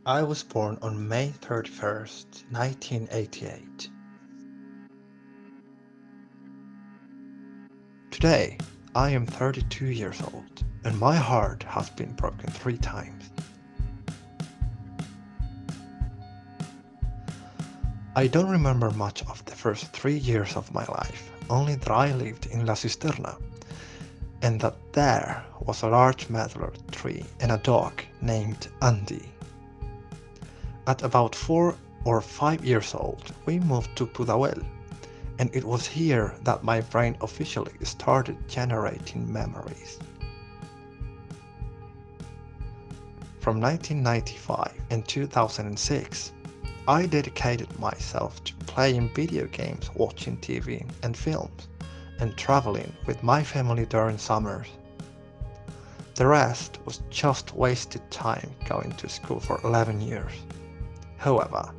I was born on May 31st, 1988. Today, I am 32 years old, and my heart has been broken 3 times. I don't remember much of the first 3 years of my life, only that I lived in La Cisterna, and that there was a large medlar tree and a dog named Andy. At about 4 or 5 years old, we moved to Pudahuel, and it was here that my brain officially started generating memories. From 1995 and 2006, I dedicated myself to playing video games, watching TV and films, and traveling with my family during summers. The rest was just wasted time going to school for 11 years. However,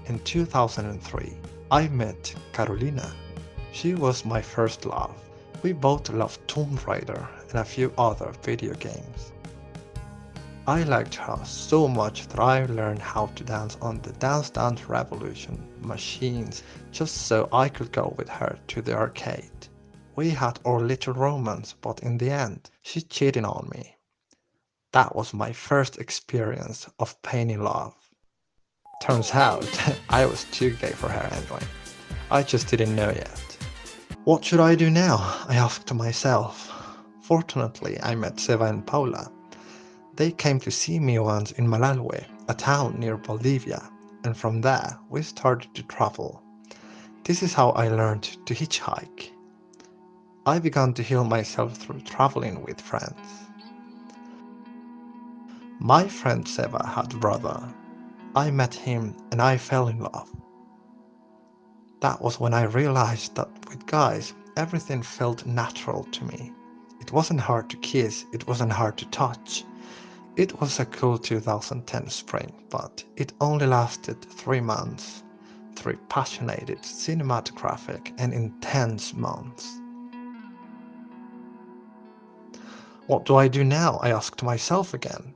in 2003, I met Carolina. She was my first love. We both loved Tomb Raider and a few other video games. I liked her so much that I learned how to dance on the Dance Dance Revolution machines just so I could go with her to the arcade. We had our little romance, but in the end, she cheated on me. That was my first experience of pain in love. Turns out, I was too gay for her anyway. I just didn't know yet. What should I do now? I asked myself. Fortunately, I met Seva and Paula. They came to see me once in Malalue, a town near Valdivia, and from there we started to travel. This is how I learned to hitchhike. I began to heal myself through traveling with friends. My friend Seva had a brother. I met him and I fell in love. That was when I realized that with guys, everything felt natural to me. It wasn't hard to kiss, it wasn't hard to touch. It was a cool 2010 spring, but it only lasted 3 months. 3 passionate, cinematographic and intense months. What do I do now? I asked myself again.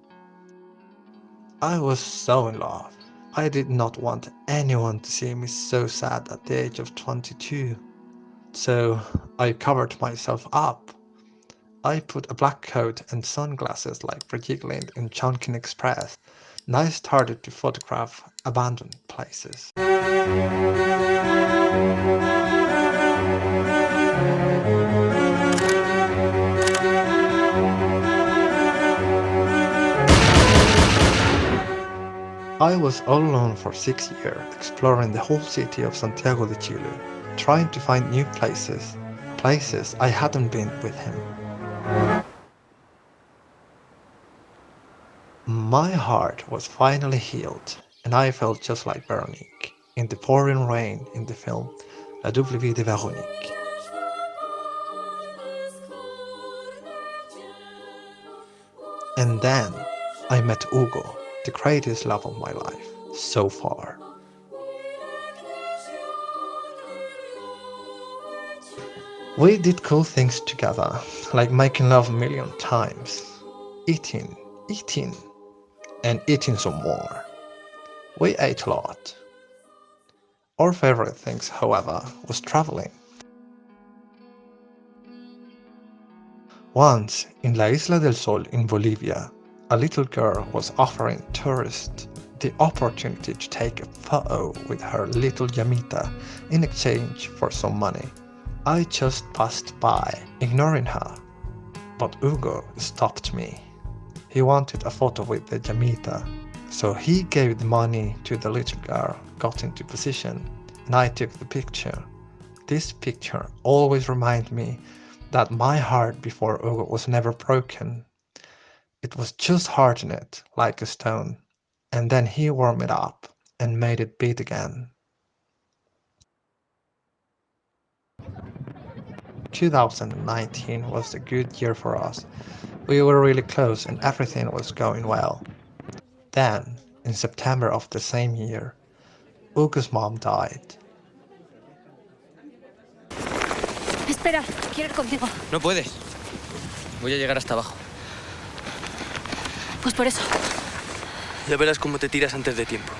I was so in love. I did not want anyone to see me so sad at the age of 22. So I covered myself up. I put a black coat and sunglasses like Brigitte Lind in Chunkin Express, and I started to photograph abandoned places. I was all alone for 6 years, exploring the whole city of Santiago de Chile, trying to find new places, places I hadn't been with him. My heart was finally healed, and I felt just like Veronique in the pouring rain in the film La Double Vie de Véronique. And then I met Hugo, the greatest love of my life so far. We did cool things together, like making love a million times, eating, and eating some more. We ate a lot. Our favorite things, however, was traveling. Once, in La Isla del Sol in Bolivia, a little girl was offering tourists the opportunity to take a photo with her little llamita in exchange for some money. I just passed by, ignoring her, but Hugo stopped me. He wanted a photo with the llamita, so he gave the money to the little girl, got into position, and I took the picture. This picture always reminds me that my heart before Hugo was never broken. It was just hardened like a stone, and then he warmed it up and made it beat again. 2019 was a good year for us. We were really close and everything was going well. Then, in September of the same year, Hugo's mom died. Espera, quiero ir contigo. No puedes. Voy a llegar hasta abajo. Pues por eso. Ya verás cómo te tiras antes de tiempo.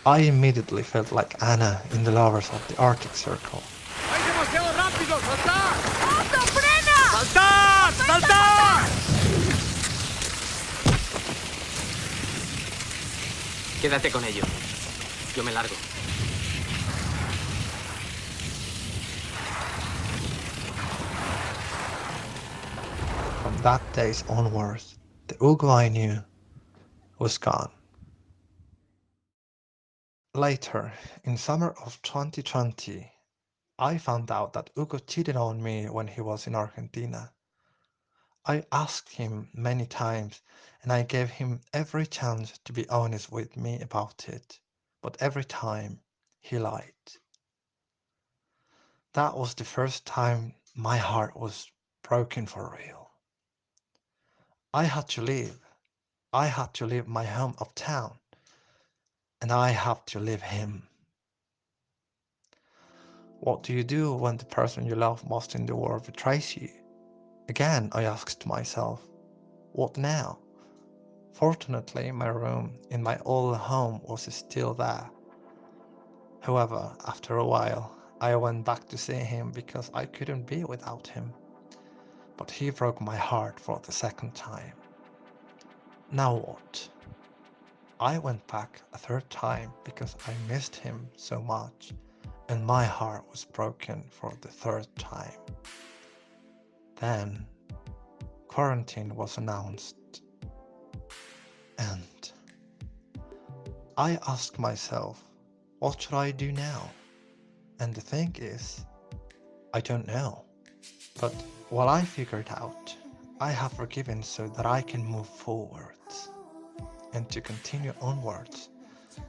I immediately felt like Anna in the Lovers of the Arctic Circle. ¡Vais demasiado rápido! ¡Saltad! ¡Otto, frena! ¡Saltad! ¡Saltad! Quédate con ello. Yo me largo. From that day onwards, the Hugo I knew was gone. Later, in summer of 2020, I found out that Hugo cheated on me when he was in Argentina. I asked him many times and I gave him every chance to be honest with me about it, but every time he lied. That was the first time my heart was broken for real. I had to leave. I had to leave my home uptown. And I have to leave him. What do you do when the person you love most in the world betrays you? Again, I asked myself, what now? Fortunately, my room in my old home was still there. However, after a while, I went back to see him because I couldn't be without him. But he broke my heart for the second time. Now what? I went back a third time because I missed him so much, and my heart was broken for the third time. Then, quarantine was announced, and I asked myself, what should I do now? And the thing is, I don't know. But what I figured out, I have forgiven so that I can move forwards and to continue onwards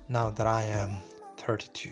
now that I am 32.